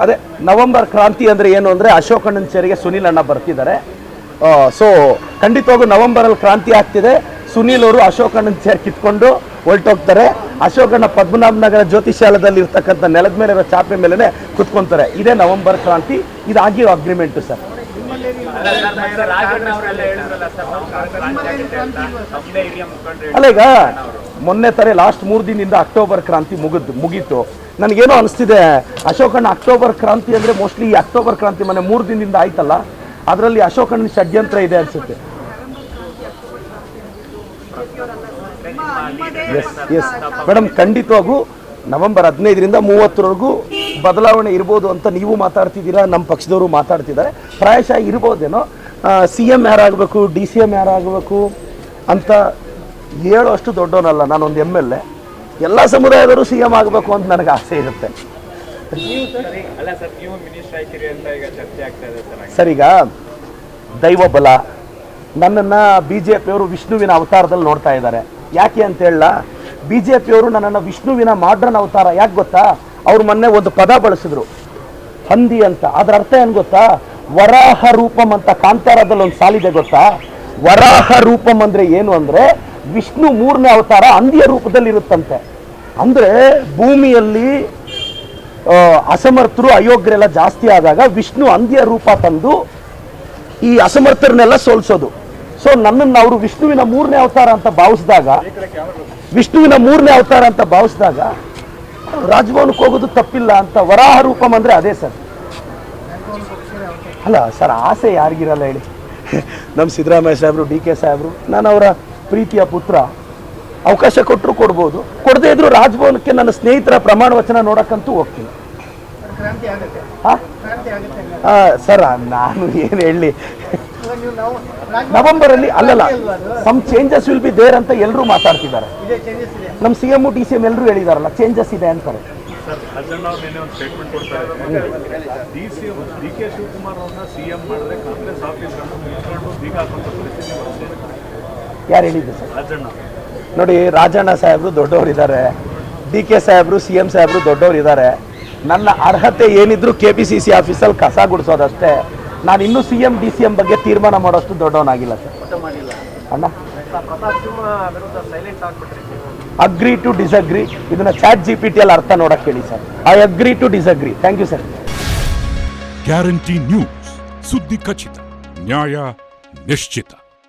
ಅದೇ ನವೆಂಬರ್ ಕ್ರಾಂತಿ ಅಂದರೆ ಏನು ಅಂದರೆ ಅಶೋಕಣ್ಣನ ಚೇರಿಗೆ ಸುನೀಲ್ ಅಣ್ಣ ಬರ್ತಿದ್ದಾರೆ. ಸೊ ಖಂಡಿತವಾಗೂ ನವೆಂಬರಲ್ಲಿ ಕ್ರಾಂತಿ ಆಗ್ತಿದೆ. ಸುನೀಲ್ ಅವರು ಅಶೋಕಣ್ಣನ ಚೇರ್ ಕಿತ್ಕೊಂಡು ಹೊರಟೋಗ್ತಾರೆ. ಅಶೋಕಣ್ಣ ಪದ್ಮನಾಭನಗರ ಜ್ಯೋತಿಷಾಲದಲ್ಲಿ ಇರ್ತಕ್ಕಂಥ ನೆಲದ ಮೇಲೆ ಇರೋ ಚಾಪೆ ಮೇಲೇ ಕುತ್ಕೊಂತಾರೆ. ಇದೇ ನವೆಂಬರ್ ಕ್ರಾಂತಿ. ಇದಾಗಿರೋ ಅಗ್ರಿಮೆಂಟು ಸರ್. ಅಲ್ಲ, ಈಗ ಮೊನ್ನೆ ಲಾಸ್ಟ್ 3 ದಿನದಿಂದ ಅಕ್ಟೋಬರ್ ಕ್ರಾಂತಿ ಮುಗೀತು. ನನಗೇನೋ ಅನಿಸ್ತಿದೆ, ಅಶೋಕಣ್ಣ ಅಕ್ಟೋಬರ್ ಕ್ರಾಂತಿ ಅಂದರೆ ಮೋಸ್ಟ್ಲಿ ಈ ಅಕ್ಟೋಬರ್ ಕ್ರಾಂತಿ ಮೊನ್ನೆ 3 ದಿನದಿಂದ ಆಯ್ತಲ್ಲ, ಅದರಲ್ಲಿ ಅಶೋಕಣ್ಣನ ಷಡ್ಯಂತ್ರ ಇದೆ ಅನಿಸುತ್ತೆ. ಎಸ್ ಮೇಡಮ್, ಖಂಡಿತವಾಗೂ ನವೆಂಬರ್ 15ರಿಂದ 30ರವರೆಗೂ ಬದಲಾವಣೆ ಇರ್ಬೋದು ಅಂತ ನೀವು ಮಾತಾಡ್ತಿದ್ದೀರಾ, ನಮ್ಮ ಪಕ್ಷದವರು ಮಾತಾಡ್ತಿದ್ದಾರೆ. ಪ್ರಾಯಶಃ ಇರ್ಬೋದೇನೋ. CM ಯಾರಾಗಬೇಕು, DCM ಯಾರಾಗಬೇಕು ಅಂತ ಹೇಳೋಷ್ಟು ದೊಡ್ಡವನಲ್ಲ ನಾನೊಂದು MLA. ಎಲ್ಲ ಸಮುದಾಯದವರು CM ಆಗಬೇಕು ಅಂತ ನನಗೆ ಆಸೆ ಇರುತ್ತೆ. ಸರ್, ಈಗ ದೈವ ಬಲ, ನನ್ನನ್ನು BJPಯವರು ವಿಷ್ಣುವಿನ ಅವತಾರದಲ್ಲಿ ನೋಡ್ತಾ ಇದ್ದಾರೆ. ಯಾಕೆ ಅಂತ ಹೇಳ, BJPಯವರು ನನ್ನನ್ನು ವಿಷ್ಣುವಿನ ಮಾಡ್ರನ್ ಅವತಾರ ಯಾಕೆ ಗೊತ್ತಾ? ಅವ್ರು ಮೊನ್ನೆ ಒಂದು ಪದ ಬಳಸಿದ್ರು, ಹಂದಿ ಅಂತ. ಅದರ ಅರ್ಥ ಏನು ಗೊತ್ತಾ? ವರಾಹ ರೂಪಂ ಅಂತ ಕಾಂತಾರದಲ್ಲಿ ಒಂದು ಸಾಲಿದೆ ಗೊತ್ತಾ? ವರಾಹ ರೂಪಂ ಅಂದರೆ ಏನು ಅಂದರೆ ವಿಷ್ಣು 3ನೇ ಅವತಾರ ಹಂದಿಯ ರೂಪದಲ್ಲಿ ಇರುತ್ತಂತೆ. ಅಂದರೆ ಭೂಮಿಯಲ್ಲಿ ಅಸಮರ್ಥರು ಅಯೋಗ್ಯರೆಲ್ಲ ಜಾಸ್ತಿ ಆದಾಗ ವಿಷ್ಣು ಹಂದಿಯ ರೂಪ ತಂದು ಈ ಅಸಮರ್ಥರನ್ನೆಲ್ಲ ಸೋಲಿಸೋದು. ಸೊ ನನ್ನನ್ನು ಅವರು ವಿಷ್ಣುವಿನ 3ನೇ ಅವತಾರ ಅಂತ ಭಾವಿಸಿದಾಗ ರಾಜಭವನಕ್ಕೆ ಹೋಗೋದು ತಪ್ಪಿಲ್ಲ ಅಂತ. ವರಾಹ ರೂಪಂ ಅಂದರೆ ಅದೇ ಸರ್. ಅಲ್ಲ ಸರ್, ಆಸೆ ಯಾರಿಗಿರಲ್ಲ ಹೇಳಿ. ನಮ್ಮ ಸಿದ್ದರಾಮಯ್ಯ ಸಾಹೇಬರು, DK ಸಾಹೇಬರು, ನಾನು ಅವರ ಪ್ರೀತಿಯ ಪುತ್ರ. ಅವಕಾಶ ಕೊಟ್ಟರು ಕೊಡ್ಬೋದು, ಕೊಡದೇ ಇದ್ರು ರಾಜಭವನಕ್ಕೆ ನನ್ನ ಸ್ನೇಹಿತರ ಪ್ರಮಾಣ ವಚನ ನೋಡಕ್ಕಂತೂ ಹೋಗ್ತೀನಿ. ಸರ್, ನಾನು ಏನು ಹೇಳಿ, ನವೆಂಬರಲ್ಲಿ ಅಲ್ಲಲ್ಲ, some changes will be there ಅಂತ ಎಲ್ಲರೂ ಮಾತಾಡ್ತಿದ್ದಾರೆ. ನಮ್ಮ CM DCM ಎಲ್ಲರೂ ಹೇಳಿದಾರಲ್ಲ, ಚೇಂಜಸ್ ಇದೆ ಅಂತಾರೆ. ಯಾರು ಹೇಳಿದ್ದು ಸರ್? ನೋಡಿ, ರಾಜಣ್ಣ ಸಾಹೇಬರು ದೊಡ್ಡವರಿದ್ದಾರೆ, DK ಸಾಹೇಬರು, CM ಸಾಹೇಬರು ದೊಡ್ಡವರಿದ್ದಾರೆ. ನನ್ನ ಅರ್ಹತೆ ಏನಿದ್ರು KPCC ಆಫೀಸಲ್ಲಿ ಕಸ ಗುಡಿಸೋದಷ್ಟೇ. ನಾನು ಇನ್ನೂ CM DCM ಬಗ್ಗೆ ತೀರ್ಮಾನ ಮಾಡೋಷ್ಟು ದೊಡ್ಡವನಾಗಿಲ್ಲ ಸರ್. ಅಣ್ಣ, ಅಗ್ರಿ ಟು ಡಿಸಗ್ರಿ, ಇದನ್ನ ChatGPT ಅಲ್ಲಿ ಅರ್ಥ ನೋಡಕ್ಕೆ ಹೇಳಿ sir. I agree to disagree. Thank you sir. Guarantee news, ಸುದ್ದಿ ಖಚಿತ, ನ್ಯಾಯ ನಿಶ್ಚಿತ.